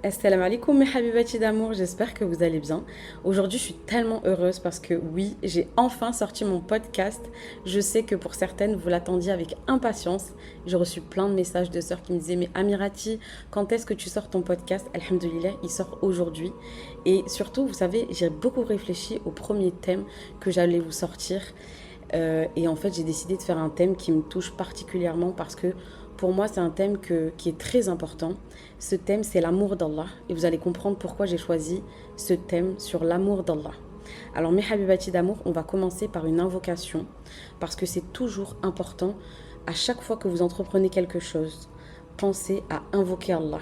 Assalamu alaikum mes habibati d'amour, j'espère que vous allez bien. Aujourd'hui je suis tellement heureuse parce que oui, j'ai enfin sorti mon podcast. Je sais que pour certaines vous l'attendiez avec impatience. J'ai reçu plein de messages de sœurs qui me disaient mais Amirati, quand est-ce que tu sors ton podcast? Alhamdoulilah, il sort aujourd'hui. Et surtout, vous savez, j'ai beaucoup réfléchi au premier thème que j'allais vous sortir. Et en fait, j'ai décidé de faire un thème qui me touche particulièrement parce que pour moi, c'est un thème qui est très important. Ce thème, c'est l'amour d'Allah. Et vous allez comprendre pourquoi j'ai choisi ce thème sur l'amour d'Allah. Alors, mes habibati d'amour, on va commencer par une invocation parce que c'est toujours important. À chaque fois que vous entreprenez quelque chose, pensez à invoquer Allah.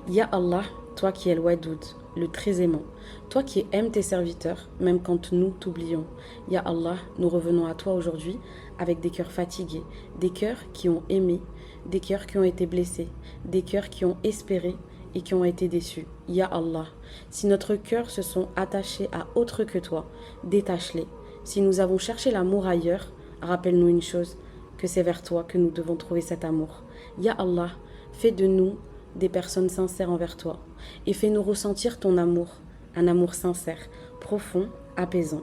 Ya Allah, toi qui es le Wadoud, le très aimant, toi qui aimes tes serviteurs, même quand nous t'oublions. Ya Allah, nous revenons à toi aujourd'hui avec des cœurs fatigués, des cœurs qui ont aimé, des cœurs qui ont été blessés, des cœurs qui ont espéré et qui ont été déçus. Ya Allah, si notre cœur se sont attachés à autre que toi, détache-les. Si nous avons cherché l'amour ailleurs, rappelle-nous une chose, que c'est vers toi que nous devons trouver cet amour. Ya Allah, fais de nous des personnes sincères envers toi et fais-nous ressentir ton amour, un amour sincère, profond, apaisant,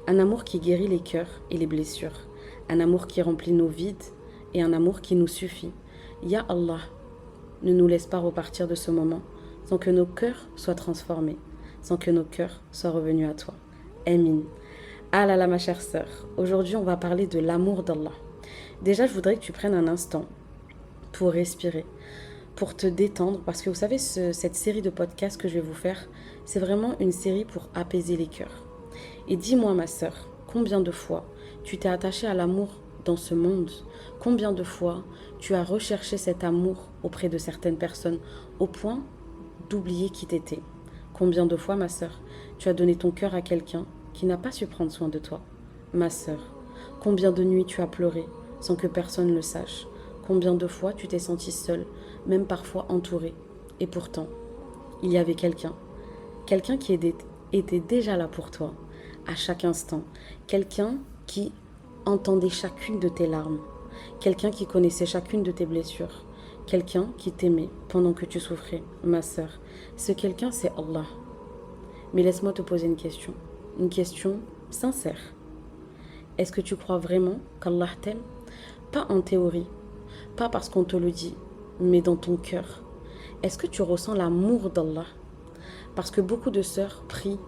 un amour qui guérit les cœurs et les blessures, un amour qui remplit nos vides et un amour qui nous suffit. Ya Allah, ne nous laisse pas repartir de ce moment sans que nos cœurs soient transformés, sans que nos cœurs soient revenus à toi. Amin. Ah là là ma chère sœur, aujourd'hui on va parler de l'amour d'Allah. Déjà je voudrais que tu prennes un instant pour respirer, pour te détendre, parce que vous savez, cette série de podcasts que je vais vous faire, c'est vraiment une série pour apaiser les cœurs. Et dis-moi, ma sœur, combien de fois tu t'es attachée à l'amour dans ce monde? Combien de fois tu as recherché cet amour auprès de certaines personnes au point d'oublier qui t'étais? Combien de fois, ma sœur, tu as donné ton cœur à quelqu'un qui n'a pas su prendre soin de toi? Ma sœur, combien de nuits tu as pleuré sans que personne le sache? Combien de fois tu t'es sentie seule, même parfois entourée? Et pourtant, il y avait quelqu'un qui était déjà là pour toi, à chaque instant. Quelqu'un qui entendait chacune de tes larmes. Quelqu'un qui connaissait chacune de tes blessures. Quelqu'un qui t'aimait pendant que tu souffrais, ma sœur. Ce quelqu'un, c'est Allah. Mais laisse-moi te poser une question sincère. Est-ce que tu crois vraiment qu'Allah t'aime? Pas en théorie, pas parce qu'on te le dit, mais dans ton cœur. Est-ce que tu ressens l'amour d'Allah? Parce que beaucoup de sœurs prient,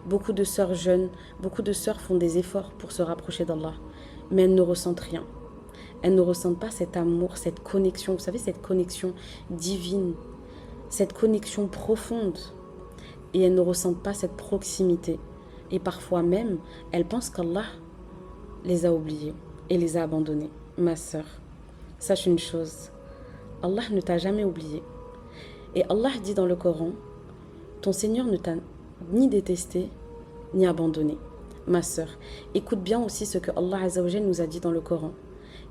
beaucoup de sœurs jeûnent, beaucoup de sœurs font des efforts pour se rapprocher d'Allah, mais elles ne ressentent rien. Elles ne ressentent pas cet amour, cette connexion, vous savez, cette connexion divine, cette connexion profonde. Et elles ne ressentent pas cette proximité. Et parfois même, elles pensent qu'Allah les a oubliées et les a abandonnées. Ma sœur, sache une chose, Allah ne t'a jamais oublié. Et Allah dit dans le Coran, ton Seigneur ne t'a ni détesté, ni abandonné. Ma sœur, écoute bien aussi ce que Allah Azzawajal nous a dit dans le Coran.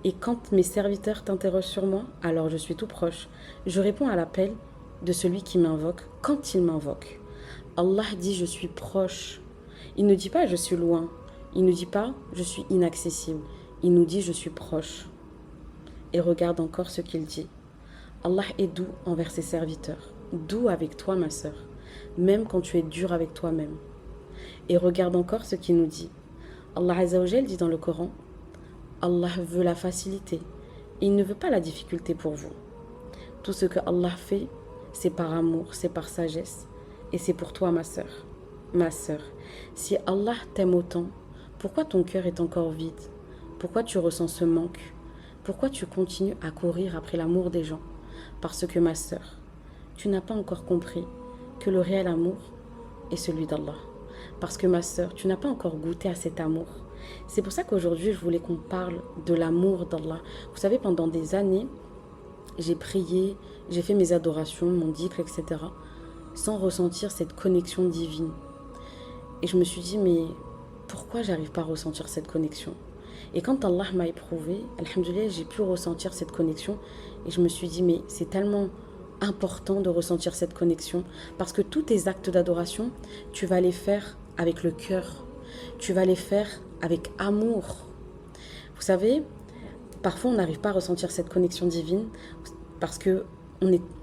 Et quand mes serviteurs t'interrogent sur moi, alors je suis tout proche. Je réponds à l'appel de celui qui m'invoque quand il m'invoque. Allah dit je suis proche. Il ne dit pas je suis loin. Il ne dit pas je suis inaccessible. Il nous dit je suis proche. Et regarde encore ce qu'il dit. Allah est doux envers ses serviteurs. Doux avec toi, ma sœur. Même quand tu es dur avec toi-même. Et regarde encore ce qu'il nous dit. Allah Azzawajal dit dans le Coran, Allah veut la facilité. Il ne veut pas la difficulté pour vous. Tout ce que Allah fait, c'est par amour, c'est par sagesse. Et c'est pour toi, ma sœur. Ma sœur, si Allah t'aime autant, pourquoi ton cœur est encore vide? Pourquoi tu ressens ce manque? Pourquoi tu continues à courir après l'amour des gens? Parce que, ma sœur, tu n'as pas encore compris que le réel amour est celui d'Allah. Parce que, ma sœur, tu n'as pas encore goûté à cet amour. C'est pour ça qu'aujourd'hui, je voulais qu'on parle de l'amour d'Allah. Vous savez, pendant des années, j'ai prié, j'ai fait mes adorations, mon dhikr, etc., sans ressentir cette connexion divine. Et je me suis dit, mais pourquoi j'arrive pas à ressentir cette connexion? Et quand Allah m'a éprouvé, alhamdoulilah, j'ai pu ressentir cette connexion. Et je me suis dit, mais c'est tellement important de ressentir cette connexion. Parce que tous tes actes d'adoration, tu vas les faire avec le cœur. Tu vas les faire avec amour. Vous savez, parfois on n'arrive pas à ressentir cette connexion divine parce que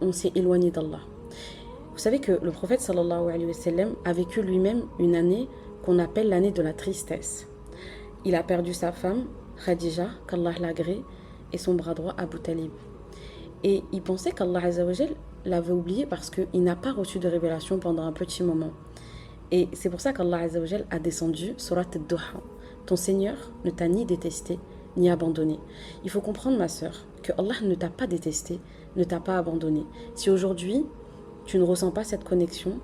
on s'est éloigné d'Allah. Vous savez que le prophète sallallahu alayhi wa sallam a vécu lui-même une année qu'on appelle l'année de la tristesse. Il a perdu sa femme, Khadija, qu'Allah l'agrée, et son bras droit, Abu Talib. Et il pensait qu'Allah Azza wa Jal l'avait oublié parce qu'il n'a pas reçu de révélation pendant un petit moment. Et c'est pour ça qu'Allah Azza wa Jal a descendu Surat al-Duha. Ton Seigneur ne t'a ni détesté, ni abandonné. Il faut comprendre, ma sœur, que Allah ne t'a pas détesté, ne t'a pas abandonné. Si aujourd'hui, tu ne ressens pas cette connexion,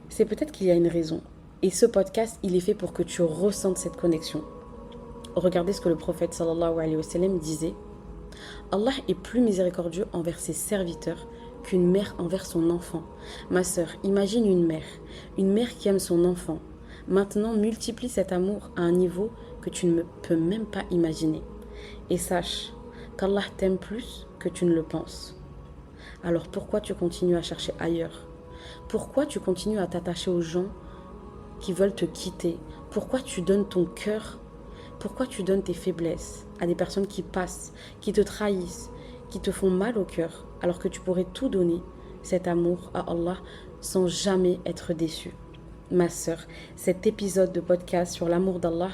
c'est peut-être qu'il y a une raison. Et ce podcast, il est fait pour que tu ressentes cette connexion. Regardez ce que le prophète sallallahu alayhi wa sallam disait. Allah est plus miséricordieux envers ses serviteurs qu'une mère envers son enfant. Ma sœur, imagine une mère qui aime son enfant. Maintenant, multiplie cet amour à un niveau que tu ne peux même pas imaginer. Et sache qu'Allah t'aime plus que tu ne le penses. Alors pourquoi tu continues à chercher ailleurs? Pourquoi tu continues à t'attacher aux gens qui veulent te quitter? Pourquoi tu donnes ton cœur? Pourquoi tu donnes tes faiblesses à des personnes qui passent, qui te trahissent, qui te font mal au cœur, alors que tu pourrais tout donner, cet amour à Allah, sans jamais être déçu? Ma sœur, cet épisode de podcast sur l'amour d'Allah,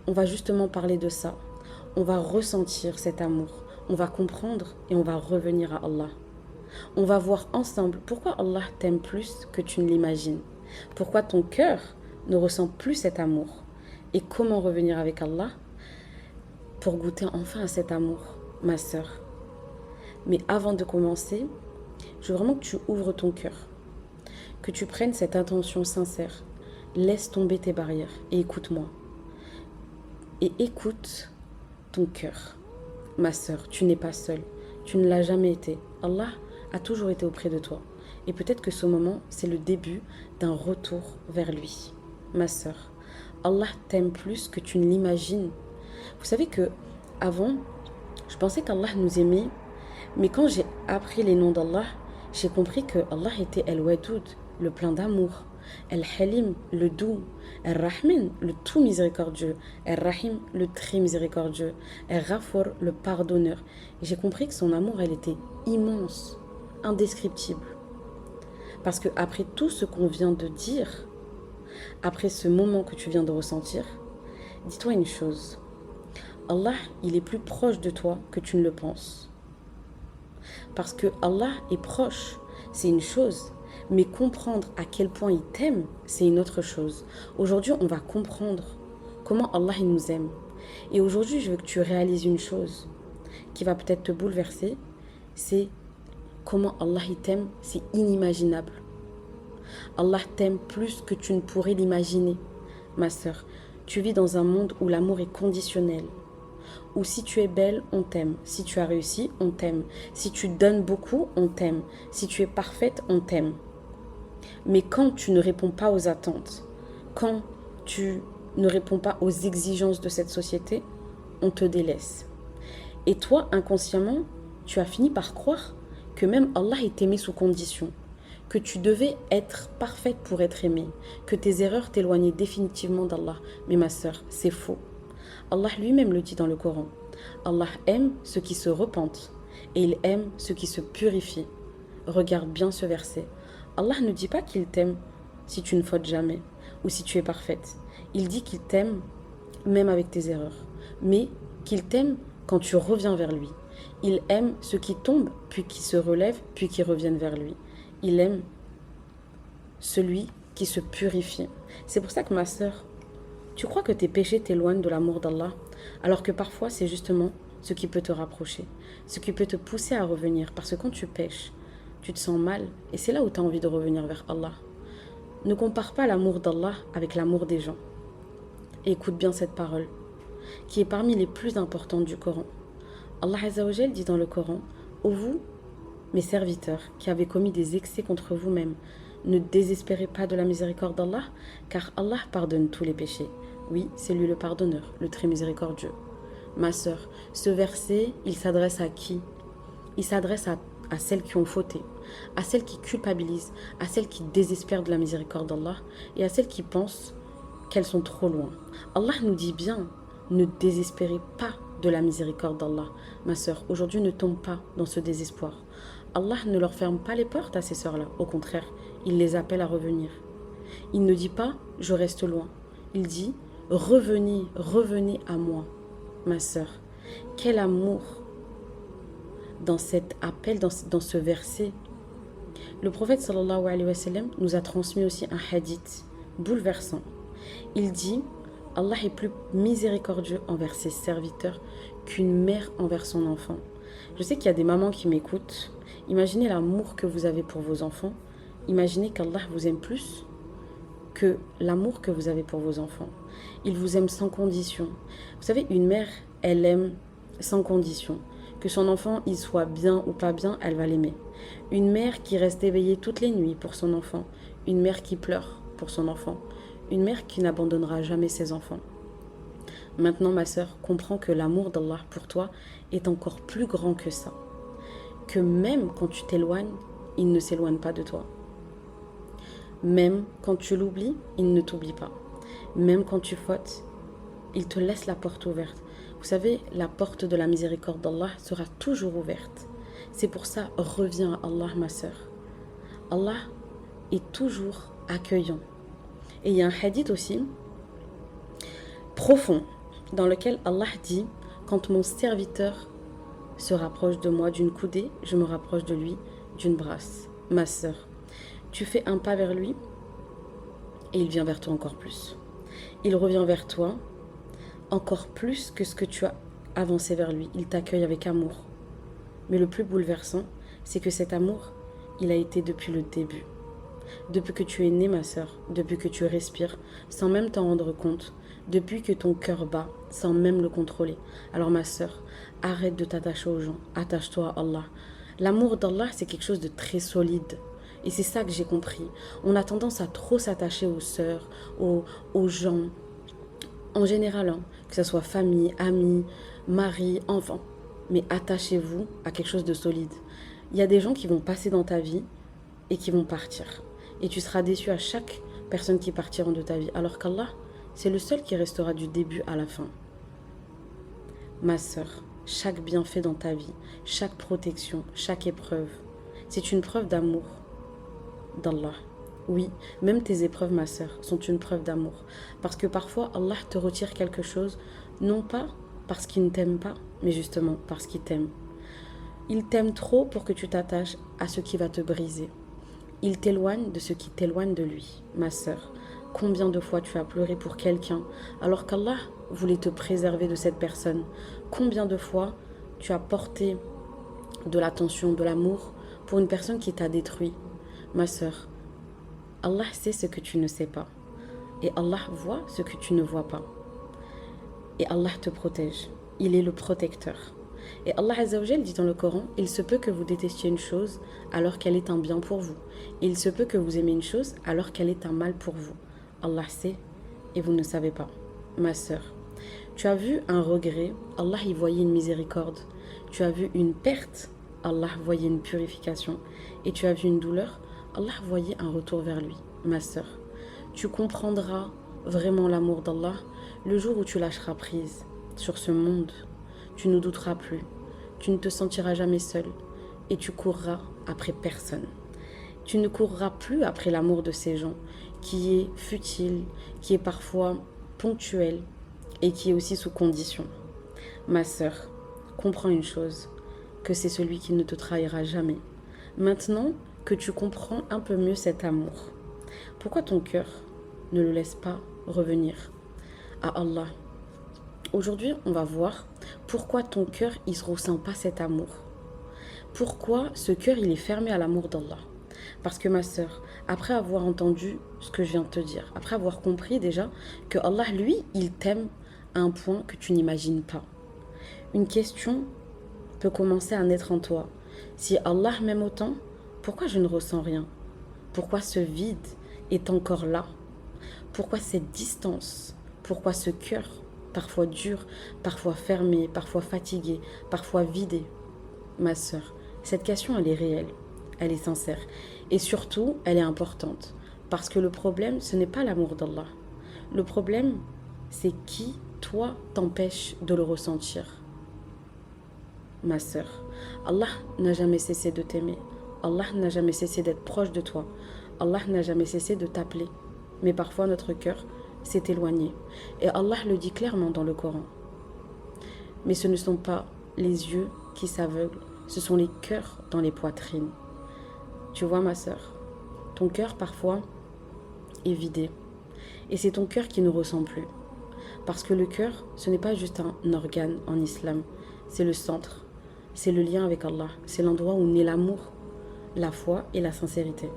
on va justement parler de ça. On va ressentir cet amour, on va comprendre et on va revenir à Allah. On va voir ensemble pourquoi Allah t'aime plus que tu ne l'imagines, pourquoi ton cœur ne ressent plus cet amour et comment revenir avec Allah pour goûter enfin à cet amour, ma sœur. Mais avant de commencer, je veux vraiment que tu ouvres ton cœur, que tu prennes cette intention sincère. Laisse tomber tes barrières et écoute-moi. Et écoute ton cœur. Ma sœur, tu n'es pas seule. Tu ne l'as jamais été. Allah a toujours été auprès de toi. Et peut-être que ce moment, c'est le début d'un retour vers lui. Ma sœur, Allah t'aime plus que tu ne l'imagines. Vous savez que avant, je pensais qu'Allah nous aimait. Mais quand j'ai appris les noms d'Allah, j'ai compris que Allah était El-Wadoud, le plein d'amour. El-Halim, le doux. El-Rahmin, le tout miséricordieux. El-Rahim, le très miséricordieux. El-Ghafour, le pardonneur. Et j'ai compris que son amour, elle était immense, indescriptible. Parce que après tout ce qu'on vient de dire, après ce moment que tu viens de ressentir, dis-toi une chose. Allah, il est plus proche de toi que tu ne le penses. Parce que Allah est proche, c'est une chose. Mais comprendre à quel point il t'aime, c'est une autre chose. Aujourd'hui, on va comprendre comment Allah il nous aime. Et aujourd'hui, je veux que tu réalises une chose qui va peut-être te bouleverser. C'est comment Allah il t'aime, c'est inimaginable. Allah t'aime plus que tu ne pourrais l'imaginer. Ma sœur, tu vis dans un monde où l'amour est conditionnel. Où si tu es belle, on t'aime. Si tu as réussi, on t'aime. Si tu donnes beaucoup, on t'aime. Si tu es parfaite, on t'aime. Mais quand tu ne réponds pas aux attentes, quand tu ne réponds pas aux exigences de cette société, on te délaisse. Et toi, inconsciemment, tu as fini par croire que même Allah t'aimait sous condition, que tu devais être parfaite pour être aimée, que tes erreurs t'éloignaient définitivement d'Allah. Mais ma sœur, c'est faux. Allah lui-même le dit dans le Coran. Allah aime ceux qui se repentent et il aime ceux qui se purifient. Regarde bien ce verset. Allah ne dit pas qu'il t'aime si tu ne fautes jamais ou si tu es parfaite. Il dit qu'il t'aime même avec tes erreurs, mais qu'il t'aime quand tu reviens vers lui. Il aime ceux qui tombent, puis qui se relèvent, puis qui reviennent vers lui. Il aime celui qui se purifie. C'est pour ça que ma sœur, tu crois que tes péchés t'éloignent de l'amour d'Allah, alors que parfois c'est justement ce qui peut te rapprocher, ce qui peut te pousser à revenir, parce que quand tu pêches, tu te sens mal, et c'est là où tu as envie de revenir vers Allah. Ne compare pas l'amour d'Allah avec l'amour des gens. Et écoute bien cette parole, qui est parmi les plus importantes du Coran. Allah Azza wa Jal dit dans le Coran, « Ô vous, mes serviteurs, qui avez commis des excès contre vous-même, ne désespérez pas de la miséricorde d'Allah, car Allah pardonne tous les péchés. Oui, c'est lui le pardonneur, le très miséricordieux. » Ma sœur, ce verset, il s'adresse à qui? Il s'adresse à celles qui ont fauté, à celles qui culpabilisent, à celles qui désespèrent de la miséricorde d'Allah et à celles qui pensent qu'elles sont trop loin. Allah nous dit bien, ne désespérez pas de la miséricorde d'Allah. Ma sœur, aujourd'hui ne tombe pas dans ce désespoir. Allah ne leur ferme pas les portes à ces sœurs-là. Au contraire, il les appelle à revenir. Il ne dit pas je reste loin. Il dit revenez, revenez à moi, ma sœur. Quel amour dans cet appel, dans ce verset. Le prophète sallallahu alayhi wa sallam nous a transmis aussi un hadith bouleversant. Il dit Allah est plus miséricordieux envers ses serviteurs qu'une mère envers son enfant. Je sais qu'il y a des mamans qui m'écoutent. Imaginez l'amour que vous avez pour vos enfants. Imaginez qu'Allah vous aime plus que l'amour que vous avez pour vos enfants. Il vous aime sans condition. Vous savez, une mère, elle aime sans condition. Que son enfant, il soit bien ou pas bien, elle va l'aimer. Une mère qui reste éveillée toutes les nuits pour son enfant. Une mère qui pleure pour son enfant. Une mère qui n'abandonnera jamais ses enfants. Maintenant, ma sœur, comprends que l'amour d'Allah pour toi est encore plus grand que ça. Que même quand tu t'éloignes, il ne s'éloigne pas de toi. Même quand tu l'oublies, il ne t'oublie pas. Même quand tu fautes, il te laisse la porte ouverte. Vous savez, la porte de la miséricorde d'Allah sera toujours ouverte. C'est pour ça, reviens à Allah, ma sœur. Allah est toujours accueillant. Et il y a un hadith aussi profond dans lequel Allah dit « Quand mon serviteur se rapproche de moi d'une coudée, je me rapproche de lui d'une brasse. » Ma sœur, tu fais un pas vers lui et il vient vers toi encore plus. Il revient vers toi encore plus que ce que tu as avancé vers lui. Il t'accueille avec amour. Mais le plus bouleversant, c'est que cet amour, il a été depuis le début. Depuis que tu es née, ma sœur, depuis que tu respires, sans même t'en rendre compte, depuis que ton cœur bat, sans même le contrôler. Alors ma sœur, arrête de t'attacher aux gens, attache-toi à Allah. L'amour d'Allah, c'est quelque chose de très solide. Et c'est ça que j'ai compris. On a tendance à trop s'attacher aux sœurs, aux gens, en général, hein, que ce soit famille, amis, mari, enfant. Mais attachez-vous à quelque chose de solide. Il y a des gens qui vont passer dans ta vie et qui vont partir. Et tu seras déçu à chaque personne qui partira de ta vie. Alors qu'Allah, c'est le seul qui restera du début à la fin. Ma sœur, chaque bienfait dans ta vie, chaque protection, chaque épreuve, c'est une preuve d'amour d'Allah. Oui, même tes épreuves, ma sœur, sont une preuve d'amour. Parce que parfois, Allah te retire quelque chose, non pas parce qu'il ne t'aime pas, mais justement parce qu'il t'aime. Il t'aime trop pour que tu t'attaches à ce qui va te briser. Il t'éloigne de ce qui t'éloigne de lui, ma sœur. Combien de fois tu as pleuré pour quelqu'un alors qu'Allah voulait te préserver de cette personne? Combien de fois tu as porté de l'attention, de l'amour pour une personne qui t'a détruit? Ma sœur, Allah sait ce que tu ne sais pas. Et Allah voit ce que tu ne vois pas. Et Allah te protège. Il est le protecteur. Et Allah Azza wa Jal dit dans le Coran, il se peut que vous détestiez une chose alors qu'elle est un bien pour vous. Il se peut que vous aimez une chose alors qu'elle est un mal pour vous. Allah sait et vous ne savez pas. Ma sœur, tu as vu un regret, Allah y voyait une miséricorde. Tu as vu une perte, Allah voyait une purification. Et tu as vu une douleur, Allah voyait un retour vers lui. Ma sœur, tu comprendras vraiment l'amour d'Allah le jour où tu lâcheras prise sur ce monde. Tu ne douteras plus, tu ne te sentiras jamais seul et tu courras après personne. Tu ne courras plus après l'amour de ces gens qui est futile, qui est parfois ponctuel et qui est aussi sous condition. Ma sœur, comprends une chose, que c'est celui qui ne te trahira jamais. Maintenant que tu comprends un peu mieux cet amour, pourquoi ton cœur ne le laisse pas revenir à Allah? Aujourd'hui, on va voir pourquoi ton cœur, il ne ressent pas cet amour. Pourquoi ce cœur, il est fermé à l'amour d'Allah. Parce que ma sœur, après avoir entendu ce que je viens de te dire, après avoir compris déjà que Allah, lui, il t'aime à un point que tu n'imagines pas. Une question peut commencer à naître en toi. Si Allah m'aime autant, pourquoi je ne ressens rien? Pourquoi ce vide est encore là? Pourquoi cette distance? Pourquoi ce cœur, parfois dur, parfois fermé, parfois fatigué, parfois vidé? Ma sœur, cette question, elle est réelle, elle est sincère. Et surtout, elle est importante. Parce que le problème, ce n'est pas l'amour d'Allah. Le problème, c'est qui, toi, t'empêche de le ressentir. ma sœur, Allah n'a jamais cessé de t'aimer. Allah n'a jamais cessé d'être proche de toi. Allah n'a jamais cessé de t'appeler. Mais parfois notre cœur s'est éloigné. Et Allah le dit clairement dans le Coran. Mais ce ne sont pas les yeux qui s'aveuglent, ce sont les cœurs dans les poitrines. Tu vois ma sœur, ton cœur parfois est vidé. Et c'est ton cœur qui ne ressent plus. Parce que le cœur, ce n'est pas juste un organe en islam. C'est le centre, c'est le lien avec Allah. C'est l'endroit où naît l'amour, la foi et la sincérité.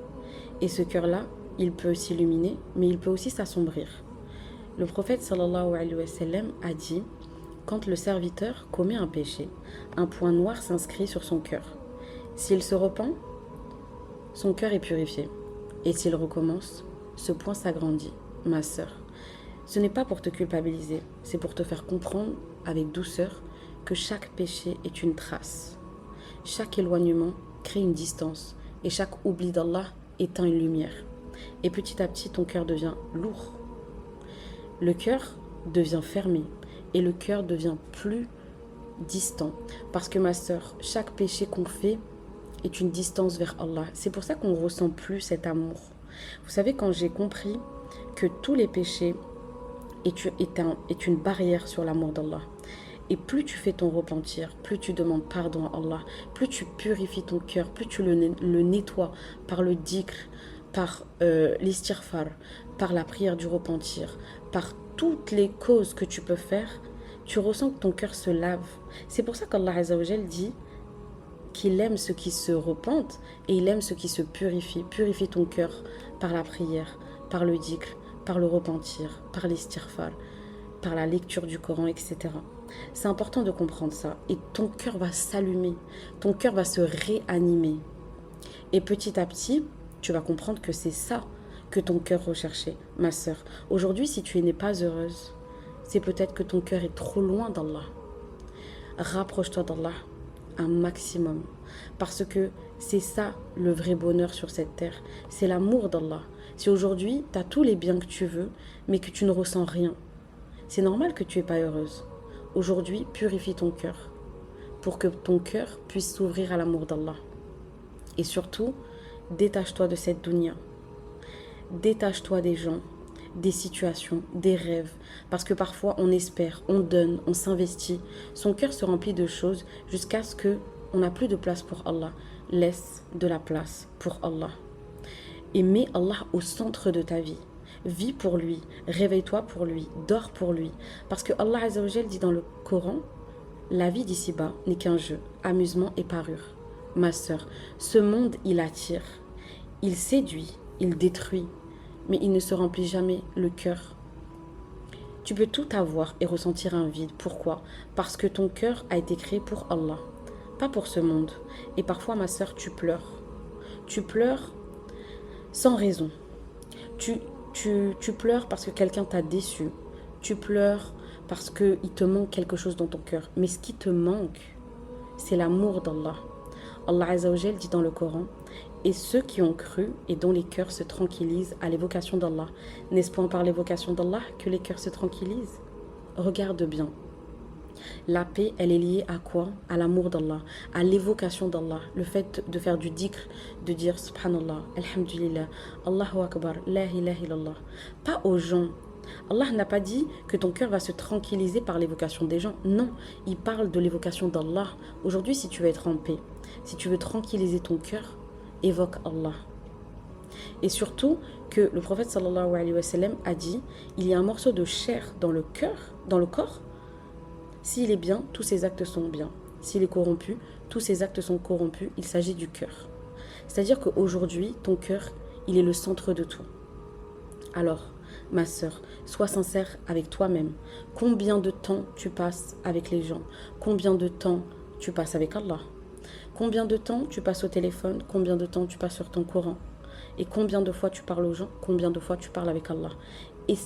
Et ce cœur-là, il peut s'illuminer, mais il peut aussi s'assombrir. Le prophète sallallahu alayhi wa sallam a dit, quand le serviteur commet un péché, un point noir s'inscrit sur son cœur. S'il se repent, son cœur est purifié. Et s'il recommence, ce point s'agrandit. Ma sœur, ce n'est pas pour te culpabiliser, c'est pour te faire comprendre avec douceur que chaque péché est une trace. Chaque éloignement crée une distance et chaque oubli d'Allah éteint une lumière. Et petit à petit, ton cœur devient lourd. Le cœur devient fermé et le cœur devient plus distant. Parce que ma sœur, chaque péché qu'on fait est une distance vers Allah. C'est pour ça qu'on ne ressent plus cet amour. Vous savez, quand j'ai compris que tous les péchés est une barrière sur l'amour d'Allah, et plus tu fais ton repentir, plus tu demandes pardon à Allah, plus tu purifies ton cœur, plus tu le nettoies par le dhikr, par l'istighfar, par la prière du repentir, par toutes les causes que tu peux faire, tu ressens que ton cœur se lave. C'est pour ça qu'Allah Azza wa Jal dit qu'il aime ceux qui se repentent et il aime ceux qui se purifient. Purifie ton cœur par la prière, par le dhikr, par le repentir, par l'istighfar, par la lecture du Coran, etc. C'est important de comprendre ça. Et ton cœur va s'allumer, ton cœur va se réanimer. Et petit à petit, tu vas comprendre que c'est ça que ton cœur recherchait, ma sœur. Aujourd'hui, si tu n'es pas heureuse, c'est peut-être que ton cœur est trop loin d'Allah. Rapproche-toi d'Allah un maximum. Parce que c'est ça le vrai bonheur sur cette terre. C'est l'amour d'Allah. Si aujourd'hui, tu as tous les biens que tu veux, mais que tu ne ressens rien, c'est normal que tu n'es pas heureuse. Aujourd'hui, purifie ton cœur pour que ton cœur puisse s'ouvrir à l'amour d'Allah. Et surtout, détache-toi de cette dunya. Détache-toi des gens, des situations, des rêves. Parce que parfois, on espère, on donne, on s'investit. Son cœur se remplit de choses jusqu'à ce qu'on n'a plus de place pour Allah. Laisse de la place pour Allah. Et mets Allah au centre de ta vie. Vis pour lui, réveille-toi pour lui, dors pour lui. Parce que Allah Azza wa Jal dit dans le Coran, la vie d'ici-bas n'est qu'un jeu, amusement et parure. Ma sœur, ce monde, il attire, il séduit, il détruit, mais il ne se remplit jamais le cœur. Tu peux tout avoir et ressentir un vide. Pourquoi? Parce que ton cœur a été créé pour Allah, pas pour ce monde. Et parfois, ma sœur, tu pleures. Tu pleures sans raison. Tu pleures parce que quelqu'un t'a déçu. Tu pleures parce qu'il te manque quelque chose dans ton cœur. Mais ce qui te manque, c'est l'amour d'Allah. Allah Azza wa Jal dit dans le Coran, et ceux qui ont cru et dont les cœurs se tranquillisent à l'évocation d'Allah. N'est-ce point par l'évocation d'Allah que les cœurs se tranquillisent? Regarde bien. La paix, elle est liée à quoi? À l'amour d'Allah, à l'évocation d'Allah, le fait de faire du dhikr, de dire subhanallah, alhamdulillah, Allahu akbar, la ilaha illallah. Pas aux gens. Allah n'a pas dit que ton cœur va se tranquilliser par l'évocation des gens. Non, il parle de l'évocation d'Allah. Aujourd'hui, si tu veux être en paix, si tu veux tranquilliser ton cœur, évoque Allah. Et surtout que le prophète sallallahu alayhi wa sallam a dit, il y a un morceau de chair dans le cœur, dans le corps. S'il est bien, tous ses actes sont bien. S'il est corrompu, tous ses actes sont corrompus. Il s'agit du cœur. C'est-à-dire qu'aujourd'hui, ton cœur, il est le centre de tout. Alors, ma sœur, sois sincère avec toi-même. Combien de temps tu passes avec les gens? Combien de temps tu passes avec Allah? Combien de temps tu passes au téléphone? Combien de temps tu passes sur ton Coran? Et combien de fois tu parles aux gens? Combien de fois tu parles avec Allah? Et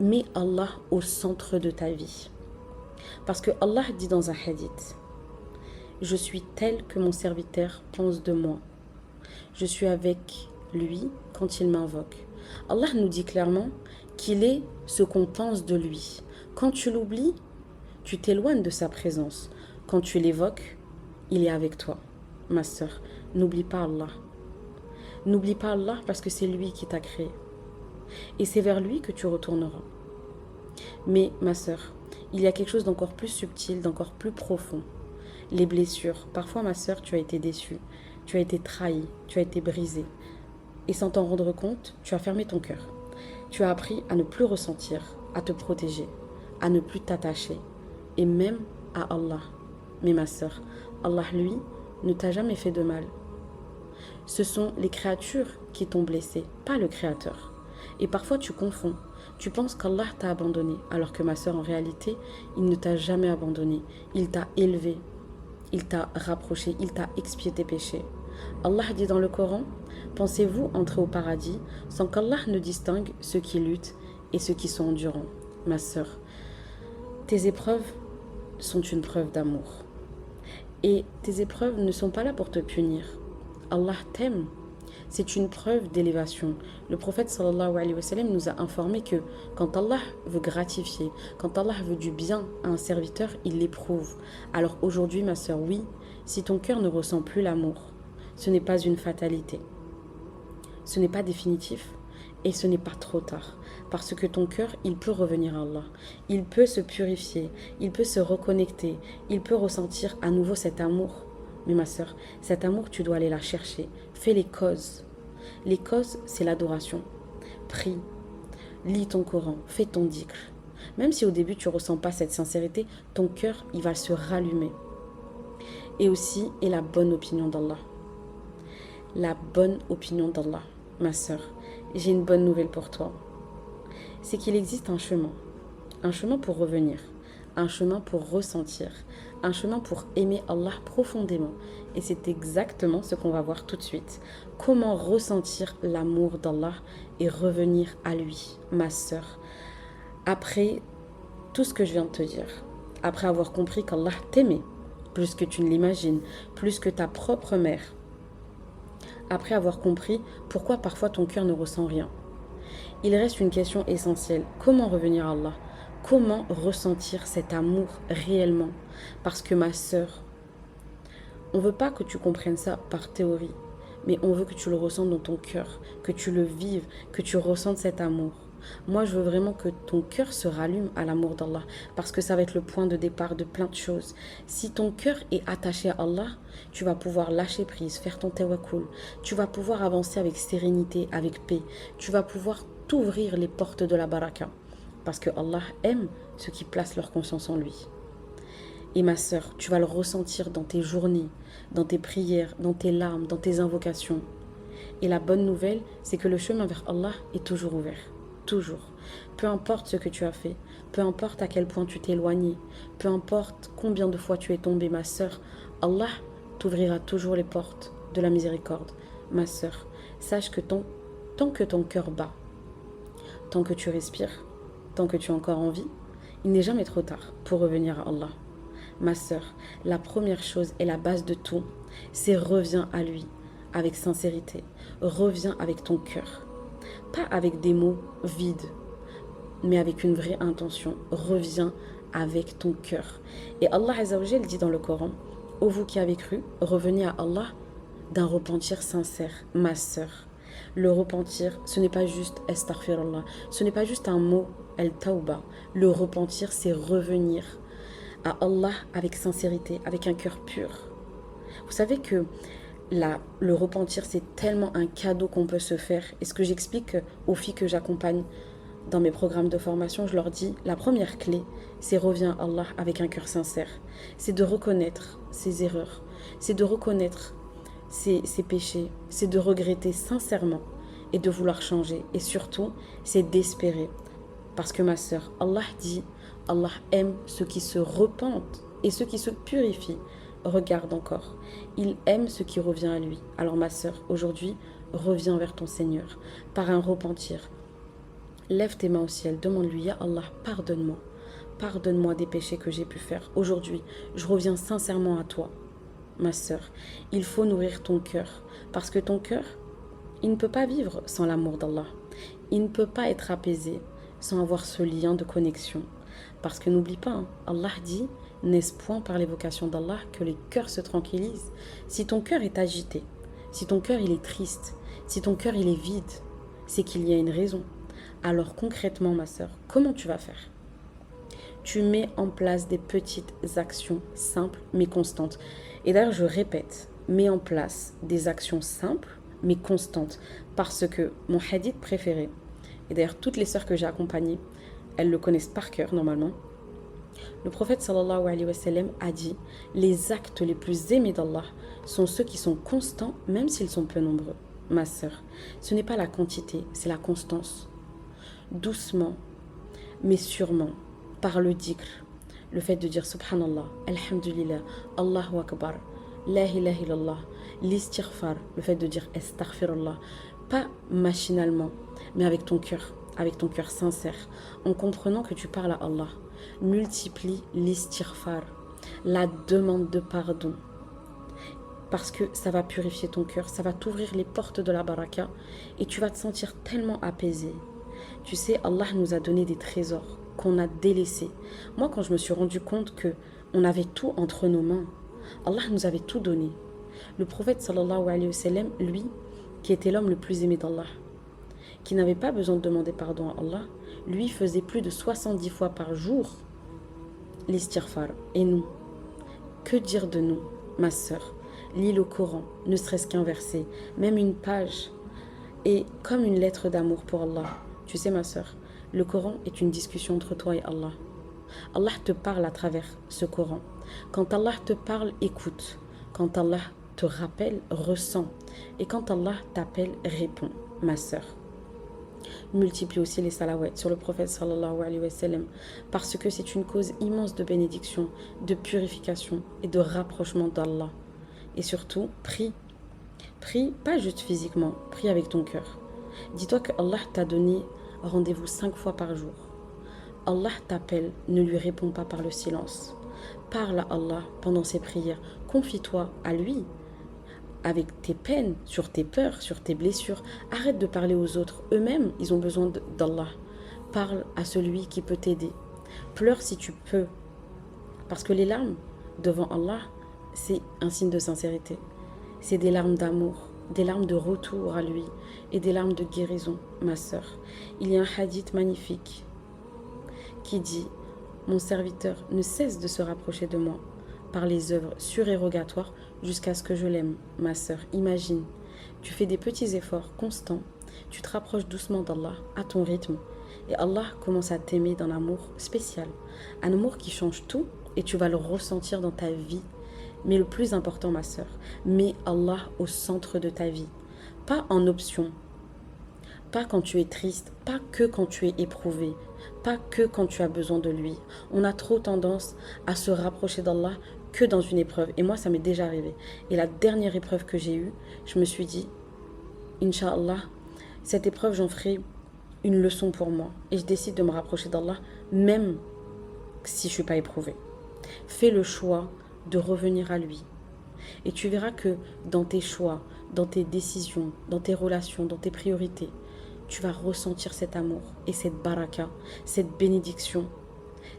mets Allah au centre de ta vie. Parce que Allah dit dans un hadith, je suis tel que mon serviteur pense de moi. Je suis avec lui quand il m'invoque. Allah nous dit clairement qu'il est ce qu'on pense de lui. Quand tu l'oublies, tu t'éloignes de sa présence. Quand tu l'évoques, il est avec toi. Ma sœur, n'oublie pas Allah. N'oublie pas Allah parce que c'est lui qui t'a créé. Et c'est vers lui que tu retourneras. Mais ma sœur, il y a quelque chose d'encore plus subtil, d'encore plus profond. Les blessures. Parfois, ma sœur, tu as été déçue, tu as été trahie, tu as été brisée. Et sans t'en rendre compte, tu as fermé ton cœur. Tu as appris à ne plus ressentir, à te protéger, à ne plus t'attacher, et même à Allah. Mais ma sœur, Allah, lui, ne t'a jamais fait de mal. Ce sont les créatures qui t'ont blessé, pas le Créateur. Et parfois tu confonds. Tu penses qu'Allah t'a abandonné, alors que ma sœur, en réalité, il ne t'a jamais abandonné. Il t'a élevé, il t'a rapproché, il t'a expié tes péchés. Allah dit dans le Coran, pensez-vous entrer au paradis sans qu'Allah ne distingue ceux qui luttent et ceux qui sont endurants. Ma sœur, tes épreuves sont une preuve d'amour. Et tes épreuves ne sont pas là pour te punir. Allah t'aime. C'est une preuve d'élévation. Le prophète sallallahu alayhi wa sallam nous a informé que quand Allah veut gratifier, quand Allah veut du bien à un serviteur, il l'éprouve. Alors aujourd'hui, ma sœur, oui, si ton cœur ne ressent plus l'amour, ce n'est pas une fatalité. Ce n'est pas définitif et ce n'est pas trop tard. Parce que ton cœur, il peut revenir à Allah. Il peut se purifier, il peut se reconnecter, il peut ressentir à nouveau cet amour. Mais ma sœur, cet amour, tu dois aller la chercher. Fais les causes. Les causes, c'est l'adoration. Prie, lis ton Coran, fais ton dhikr. Même si au début, tu ne ressens pas cette sincérité, ton cœur, il va se rallumer. Et aussi, et la bonne opinion d'Allah. La bonne opinion d'Allah. Ma sœur, j'ai une bonne nouvelle pour toi. C'est qu'il existe un chemin pour revenir, un chemin pour ressentir, un chemin pour aimer Allah profondément. Et c'est exactement ce qu'on va voir tout de suite. Comment ressentir l'amour d'Allah et revenir à lui, ma sœur. Après tout ce que je viens de te dire, après avoir compris qu'Allah t'aimait, plus que tu ne l'imagines, plus que ta propre mère, après avoir compris pourquoi parfois ton cœur ne ressent rien, il reste une question essentielle. Comment revenir à Allah? Comment ressentir cet amour réellement? Parce que ma sœur, on ne veut pas que tu comprennes ça par théorie, mais on veut que tu le ressentes dans ton cœur, que tu le vives, que tu ressentes cet amour. Moi, je veux vraiment que ton cœur se rallume à l'amour d'Allah, parce que ça va être le point de départ de plein de choses. Si ton cœur est attaché à Allah, tu vas pouvoir lâcher prise, faire ton tawakkul, tu vas pouvoir avancer avec sérénité, avec paix, tu vas pouvoir t'ouvrir les portes de la baraka, parce que Allah aime ceux qui placent leur confiance en lui. Et ma sœur, tu vas le ressentir dans tes journées, dans tes prières, dans tes larmes, dans tes invocations. Et la bonne nouvelle, c'est que le chemin vers Allah est toujours ouvert. Toujours. Peu importe ce que tu as fait, peu importe à quel point tu t'es éloigné, peu importe combien de fois tu es tombée, ma sœur, Allah t'ouvrira toujours les portes de la miséricorde. Ma sœur, sache que tant que ton cœur bat, tant que tu respires, tant que tu as encore envie, il n'est jamais trop tard pour revenir à Allah. Ma sœur, la première chose et la base de tout, c'est reviens à lui avec sincérité. Reviens avec ton cœur. Pas avec des mots vides, mais avec une vraie intention. Reviens avec ton cœur. Et Allah Azza wa Jal dit dans le Coran, ô vous qui avez cru, revenez à Allah d'un repentir sincère. Ma sœur, le repentir, ce n'est pas juste astaghfirullah, ce n'est pas juste un mot, al-tawba. Le repentir, c'est revenir à Allah avec sincérité, avec un cœur pur. Vous savez que le repentir, c'est tellement un cadeau qu'on peut se faire. Et ce que j'explique aux filles que j'accompagne dans mes programmes de formation, je leur dis, la première clé, c'est reviens à Allah avec un cœur sincère. C'est de reconnaître ses erreurs, c'est de reconnaître ses péchés, c'est de regretter sincèrement et de vouloir changer. Et surtout, c'est d'espérer. Parce que ma sœur, Allah dit, Allah aime ceux qui se repentent et ceux qui se purifient. Regarde encore, il aime ce qui revient à lui. Alors ma sœur, aujourd'hui, reviens vers ton Seigneur par un repentir. Lève tes mains au ciel, demande-lui, Ya Allah, pardonne-moi. Pardonne-moi des péchés que j'ai pu faire. Aujourd'hui, je reviens sincèrement à toi. Ma sœur, il faut nourrir ton cœur, parce que ton cœur, il ne peut pas vivre sans l'amour d'Allah. Il ne peut pas être apaisé sans avoir ce lien de connexion. Parce que n'oublie pas, Allah dit, N'est-ce point par l'évocation d'Allah que les cœurs se tranquillisent? Si ton cœur est agité, si ton cœur il est triste, si ton cœur il est vide, c'est qu'il y a une raison. Alors concrètement, ma sœur, comment tu vas faire? Tu mets en place des petites actions simples mais constantes. Et d'ailleurs, je répète, mets en place des actions simples mais constantes. Parce que mon hadith préféré, et d'ailleurs toutes les sœurs que j'ai accompagnées, elles le connaissent par cœur normalement. Le prophète sallallahu alayhi wa sallam a dit: les actes les plus aimés d'Allah sont ceux qui sont constants même s'ils sont peu nombreux. Ma sœur, ce n'est pas la quantité, c'est la constance. Doucement, mais sûrement, par le dhikr, le fait de dire subhanallah, alhamdulillah, Allahu akbar, la ilaha illallah, l'istighfar, le fait de dire astaghfirullah, pas machinalement, mais avec ton cœur sincère, en comprenant que tu parles à Allah. Multiplie l'istighfar, la demande de pardon, parce que ça va purifier ton cœur, ça va t'ouvrir les portes de la baraka et tu vas te sentir tellement apaisé. Tu sais, Allah nous a donné des trésors qu'on a délaissés. Moi, quand je me suis rendu compte que on avait tout entre nos mains, Allah nous avait tout donné. Le prophète sallallahu alayhi wa sallam, lui, qui était l'homme le plus aimé d'Allah, qui n'avait pas besoin de demander pardon à Allah, lui faisait plus de 70 fois par jour l'istighfar. Et nous, que dire de nous, ma sœur? Lis le Coran, ne serait-ce qu'un verset, même une page, et comme une lettre d'amour pour Allah. Tu sais, ma sœur, le Coran est une discussion entre toi et Allah. Allah te parle à travers ce Coran. Quand Allah te parle, écoute. Quand Allah te rappelle, ressens. Et quand Allah t'appelle, réponds, ma sœur. Multiplie aussi les salawats sur le prophète sallallahu alayhi wa sallam, parce que c'est une cause immense de bénédiction, de purification et de rapprochement d'Allah. Et surtout, prie. Prie pas juste physiquement, prie avec ton cœur. Dis-toi que Allah t'a donné rendez-vous 5 fois par jour. Allah t'appelle, ne lui réponds pas par le silence. Parle à Allah pendant ses prières. Confie-toi à lui avec tes peines, sur tes peurs, sur tes blessures. Arrête de parler aux autres. Eux-mêmes, ils ont besoin d'Allah. Parle à celui qui peut t'aider. Pleure si tu peux. Parce que les larmes devant Allah, c'est un signe de sincérité. C'est des larmes d'amour, des larmes de retour à lui et des larmes de guérison, ma sœur. Il y a un hadith magnifique qui dit: mon serviteur ne cesse de se rapprocher de moi par les œuvres surérogatoires jusqu'à ce que je l'aime, ma sœur. Imagine, tu fais des petits efforts constants, tu te rapproches doucement d'Allah à ton rythme et Allah commence à t'aimer d'un amour spécial, un amour qui change tout et tu vas le ressentir dans ta vie. Mais le plus important, ma sœur, mets Allah au centre de ta vie, pas en option, pas quand tu es triste, pas que quand tu es éprouvé, pas que quand tu as besoin de lui. On a trop tendance à se rapprocher d'Allah que dans une épreuve. Et moi, ça m'est déjà arrivé. Et la dernière épreuve que j'ai eue, je me suis dit, Inch'Allah, cette épreuve, j'en ferai une leçon pour moi. Et je décide de me rapprocher d'Allah, même si je ne suis pas éprouvée. Fais le choix de revenir à lui. Et tu verras que dans tes choix, dans tes décisions, dans tes relations, dans tes priorités, tu vas ressentir cet amour et cette baraka, cette bénédiction,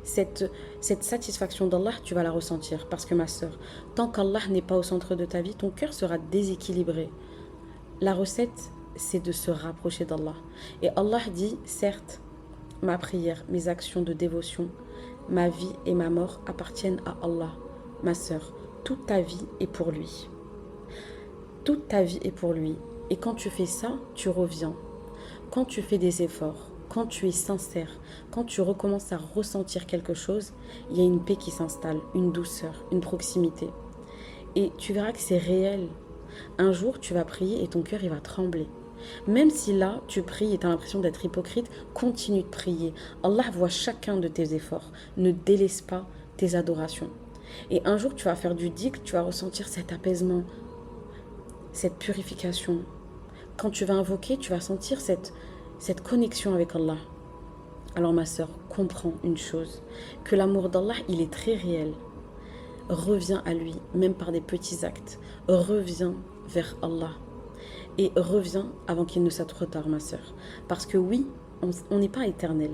cette satisfaction d'Allah, tu vas la ressentir. Parce que ma sœur, tant qu'Allah n'est pas au centre de ta vie, ton cœur sera déséquilibré. La recette, c'est de se rapprocher d'Allah. Et Allah dit, certes, ma prière, mes actions de dévotion, ma vie et ma mort appartiennent à Allah. Ma sœur, toute ta vie est pour lui. Toute ta vie est pour lui. Et quand tu fais ça, tu reviens. Quand tu fais des efforts, quand tu es sincère, quand tu recommences à ressentir quelque chose, il y a une paix qui s'installe, une douceur, une proximité. Et tu verras que c'est réel. Un jour, tu vas prier et ton cœur, il va trembler. Même si là, tu pries et tu as l'impression d'être hypocrite, continue de prier. Allah voit chacun de tes efforts. Ne délaisse pas tes adorations. Et un jour, tu vas faire du dhikr, tu vas ressentir cet apaisement, cette purification. Quand tu vas invoquer, tu vas sentir cette connexion avec Allah. Alors ma sœur, comprends une chose, que l'amour d'Allah, il est très réel. Reviens à lui, même par des petits actes. Reviens vers Allah. Et reviens avant qu'il ne soit trop tard, ma sœur. Parce que oui, on n'est pas éternel.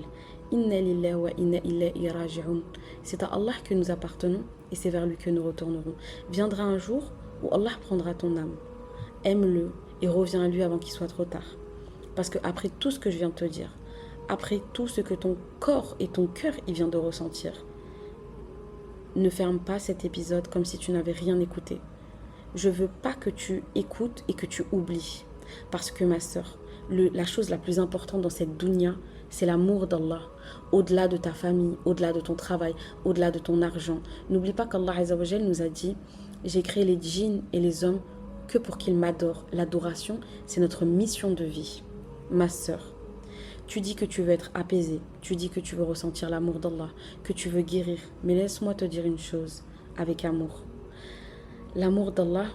Inna lillahi wa inna ilayhi raji'un. C'est à Allah que nous appartenons et c'est vers lui que nous retournerons. Viendra un jour où Allah prendra ton âme. Aime-le et reviens à lui avant qu'il soit trop tard. Parce que après tout ce que je viens de te dire, après tout ce que ton corps et ton cœur y vient de ressentir, ne ferme pas cet épisode comme si tu n'avais rien écouté. Je veux pas que tu écoutes et que tu oublies. Parce que ma sœur, la chose la plus importante dans cette dunya, c'est l'amour d'Allah. Au-delà de ta famille, au-delà de ton travail, au-delà de ton argent. N'oublie pas qu'Allah Azza wa Jal nous a dit « J'ai créé les djinns et les hommes que pour qu'ils m'adorent. » L'adoration, c'est notre mission de vie. Ma sœur, tu dis que tu veux être apaisée, tu dis que tu veux ressentir l'amour d'Allah, que tu veux guérir. Mais laisse-moi te dire une chose avec amour. L'amour d'Allah,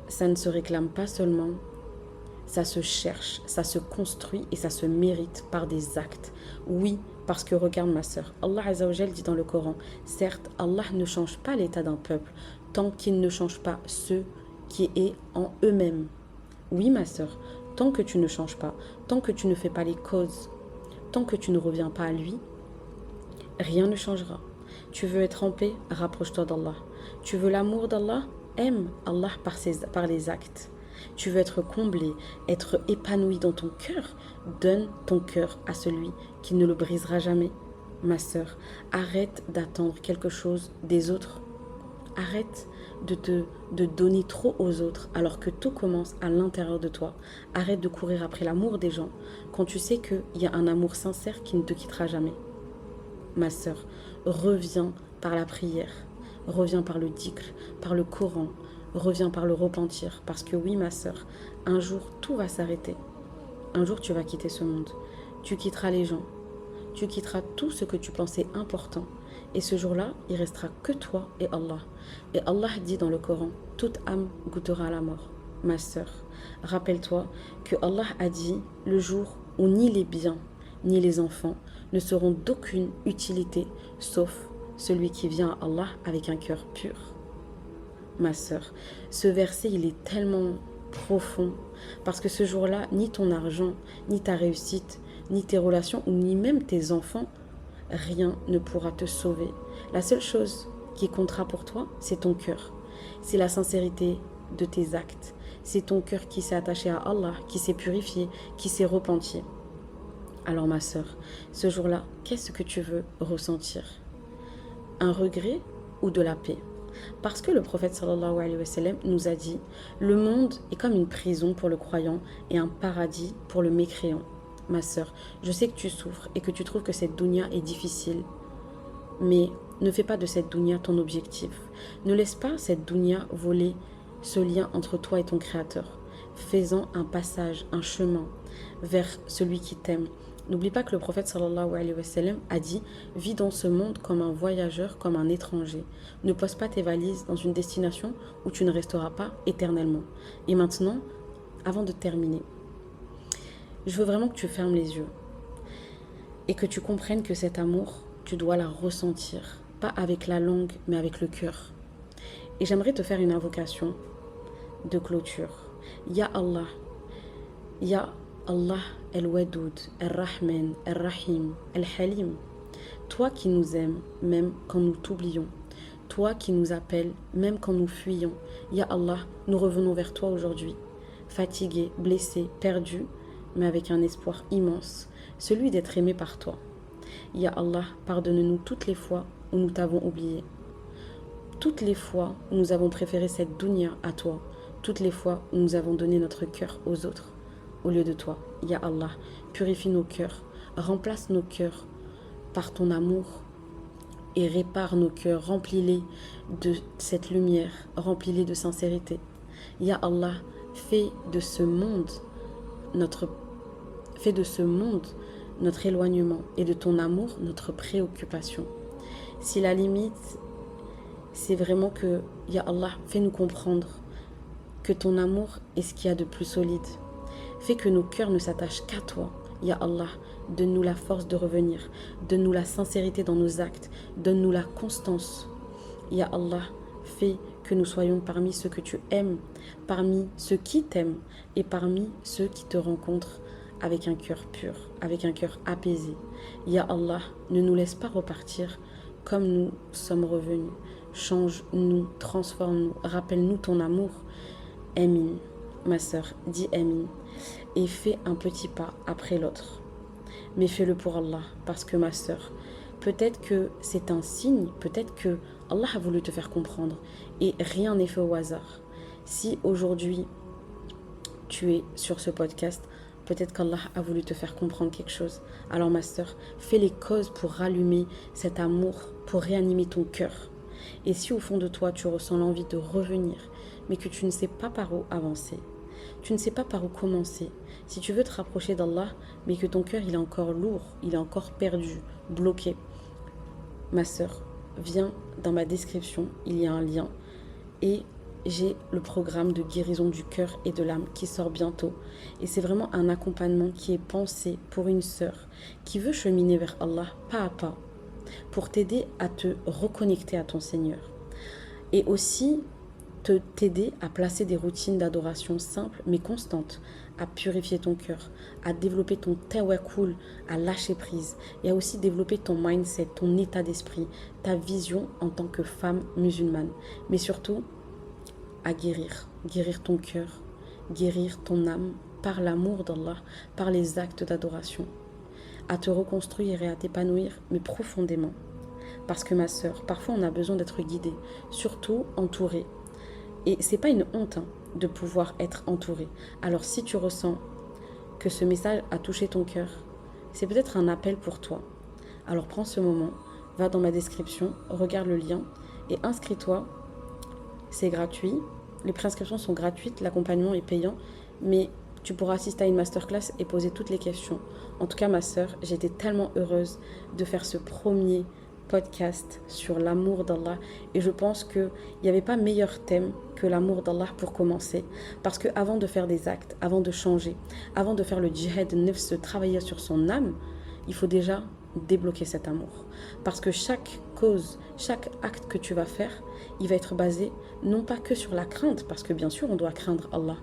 ça ne se réclame pas seulement, ça se cherche, ça se construit et ça se mérite par des actes. Oui, parce que regarde ma sœur, Allah Azza wa Jal dit dans le Coran, certes, Allah ne change pas l'état d'un peuple tant qu'il ne change pas ce qui est en eux-mêmes. Oui ma sœur, tant que tu ne changes pas, tant que tu ne fais pas les causes, tant que tu ne reviens pas à lui, rien ne changera. Tu veux être en paix, rapproche-toi d'Allah. Tu veux l'amour d'Allah, aime Allah par les actes. Tu veux être comblé, être épanoui dans ton cœur, donne ton cœur à celui qui ne le brisera jamais. Ma sœur, arrête d'attendre quelque chose des autres. Arrête de donner trop aux autres alors que tout commence à l'intérieur de toi. Arrête de courir après l'amour des gens quand tu sais qu'il y a un amour sincère qui ne te quittera jamais. Ma sœur, reviens par la prière, reviens par le dhikr, par le Coran, reviens par le repentir. Parce que oui ma sœur, un jour tout va s'arrêter. Un jour tu vas quitter ce monde. Tu quitteras les gens. Tu quitteras tout ce que tu pensais important. Et ce jour-là, il restera que toi et Allah. Et Allah dit dans le Coran, toute âme goûtera à la mort. Ma sœur, rappelle-toi que Allah a dit le jour où ni les biens ni les enfants ne seront d'aucune utilité sauf celui qui vient à Allah avec un cœur pur. Ma sœur, ce verset il est tellement profond parce que ce jour-là, ni ton argent, ni ta réussite, ni tes relations ou ni même tes enfants, rien ne pourra te sauver. La seule chose qui comptera pour toi, c'est ton cœur. C'est la sincérité de tes actes. C'est ton cœur qui s'est attaché à Allah, qui s'est purifié, qui s'est repenti. Alors ma sœur, ce jour-là, qu'est-ce que tu veux ressentir? Un regret ou de la paix? Parce que le prophète sallallahu alayhi wa sallam nous a dit « Le monde est comme une prison pour le croyant et un paradis pour le mécréant. » Ma sœur, je sais que tu souffres et que tu trouves que cette dunya est difficile. Mais ne fais pas de cette dunya ton objectif. Ne laisse pas cette dunya voler ce lien entre toi et ton Créateur. Fais-en un passage, un chemin vers celui qui t'aime. N'oublie pas que le prophète sallallahu alayhi wa sallam a dit « Vis dans ce monde comme un voyageur, comme un étranger. Ne pose pas tes valises dans une destination où tu ne resteras pas éternellement. » Et maintenant, avant de terminer, je veux vraiment que tu fermes les yeux et que tu comprennes que cet amour, tu dois la ressentir, pas avec la langue, mais avec le cœur. Et j'aimerais te faire une invocation de clôture. Ya Allah, Ya Allah el-Wadoud, el-Rahman, el-Rahim, el-Halim. Toi qui nous aimes, même quand nous t'oublions. Toi qui nous appelles, même quand nous fuyons. Ya Allah, nous revenons vers toi aujourd'hui, fatigués, blessés, perdus, mais avec un espoir immense, celui d'être aimé par toi. Ya Allah, pardonne-nous toutes les fois où nous t'avons oublié, toutes les fois où nous avons préféré cette dunya à toi, toutes les fois où nous avons donné notre cœur aux autres au lieu de toi. Ya Allah, purifie nos cœurs, remplace nos cœurs par ton amour et répare nos cœurs, remplis-les de cette lumière, remplis-les de sincérité. Ya Allah, fais de ce monde notre éloignement et de ton amour notre préoccupation. Si la limite, c'est vraiment que, Ya Allah, fais-nous comprendre que ton amour est ce qu'il y a de plus solide. Fais que nos cœurs ne s'attachent qu'à toi. Ya Allah, donne-nous la force de revenir. Donne-nous la sincérité dans nos actes. Donne-nous la constance. Ya Allah, fais que nous soyons parmi ceux que tu aimes, parmi ceux qui t'aiment et parmi ceux qui te rencontrent avec un cœur pur, avec un cœur apaisé. Ya Allah, ne nous laisse pas repartir comme nous sommes revenus. Change-nous, transforme-nous, rappelle-nous ton amour. Amin. Ma sœur, dis Amin. Et fais un petit pas après l'autre. Mais fais-le pour Allah, parce que ma sœur, peut-être que c'est un signe, peut-être que Allah a voulu te faire comprendre. Et rien n'est fait au hasard. Si aujourd'hui tu es sur ce podcast, peut-être qu'Allah a voulu te faire comprendre quelque chose. Alors ma sœur, fais les causes pour rallumer cet amour, pour réanimer ton cœur. Et si au fond de toi tu ressens l'envie de revenir, mais que tu ne sais pas par où avancer, tu ne sais pas par où commencer, si tu veux te rapprocher d'Allah, mais que ton cœur il est encore lourd, il est encore perdu, bloqué, ma sœur, viens dans ma description, il y a un lien et j'ai le programme de guérison du cœur et de l'âme qui sort bientôt. Et c'est vraiment un accompagnement qui est pensé pour une sœur qui veut cheminer vers Allah pas à pas pour t'aider à te reconnecter à ton Seigneur. Et aussi t'aider à placer des routines d'adoration simples mais constantes, à purifier ton cœur, à développer ton tawakkul, à lâcher prise et à aussi développer ton mindset, ton état d'esprit, ta vision en tant que femme musulmane. Mais surtout, à guérir ton cœur, guérir ton âme par l'amour d'Allah, par les actes d'adoration, à te reconstruire et à t'épanouir, mais profondément. Parce que ma sœur, parfois on a besoin d'être guidée, surtout entourée. Et c'est pas une honte de pouvoir être entourée. Alors si tu ressens que ce message a touché ton cœur, c'est peut-être un appel pour toi. Alors prends ce moment, va dans ma description, regarde le lien et inscris-toi. C'est gratuit, les préinscriptions sont gratuites, l'accompagnement est payant, mais tu pourras assister à une masterclass et poser toutes les questions. En tout cas, ma sœur, j'étais tellement heureuse de faire ce premier podcast sur l'amour d'Allah et je pense qu'il n'y avait pas meilleur thème que l'amour d'Allah pour commencer, parce que avant de faire des actes, avant de changer, avant de faire le djihad nefs, de travailler sur son âme, il faut déjà débloquer cet amour, parce que chaque cause, chaque acte que tu vas faire, il va être basé non pas que sur la crainte, parce que bien sûr on doit craindre Allah,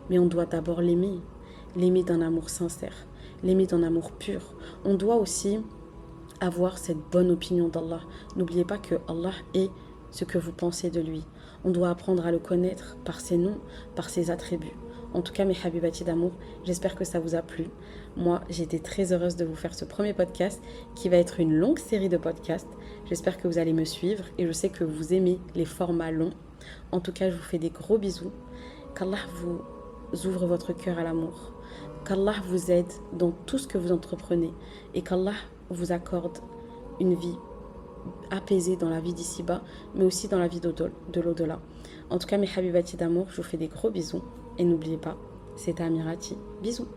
mais on doit d'abord l'aimer d'un amour sincère, l'aimer d'un amour pur. On doit aussi avoir cette bonne opinion d'Allah. N'oubliez pas que Allah est ce que vous pensez de lui. On doit apprendre à le connaître par ses noms, par ses attributs. En tout cas, mes habibati d'amour, j'espère que ça vous a plu. Moi, j'étais très heureuse de vous faire ce premier podcast qui va être une longue série de podcasts. J'espère que vous allez me suivre et je sais que vous aimez les formats longs. En tout cas, je vous fais des gros bisous. Qu'Allah vous ouvre votre cœur à l'amour. Qu'Allah vous aide dans tout ce que vous entreprenez et qu'Allah vous accorde une vie apaisée dans la vie d'ici-bas, mais aussi dans la vie de l'au-delà. En tout cas, mes habibati d'amour, je vous fais des gros bisous. Et n'oubliez pas, c'était Amirati. Bisous.